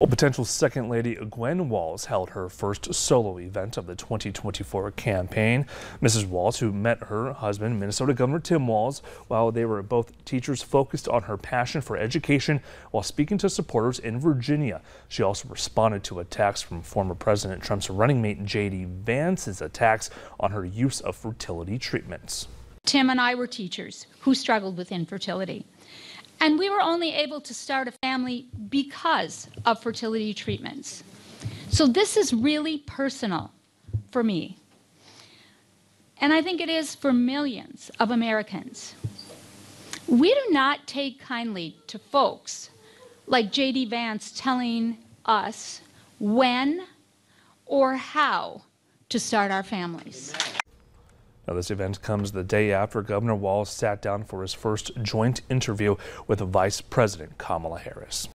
Well, potential Second Lady Guen Walz held her first solo event of the 2024 campaign. Mrs. Walz, who met her husband, Minnesota Governor Tim Walz, while they were both teachers, focused on her passion for education while speaking to supporters in Virginia. She also responded to attacks from former President Trump's running mate J.D. Vance's attacks on her use of fertility treatments. Tim and I were teachers who struggled with infertility. And we were only able to start a family because of fertility treatments. So this is really personal for me. And I think it is for millions of Americans. We do not take kindly to folks like J.D. Vance telling us when or how to start our families. Now, this event comes the day after Governor Walz sat down for his first joint interview with Vice President Kamala Harris.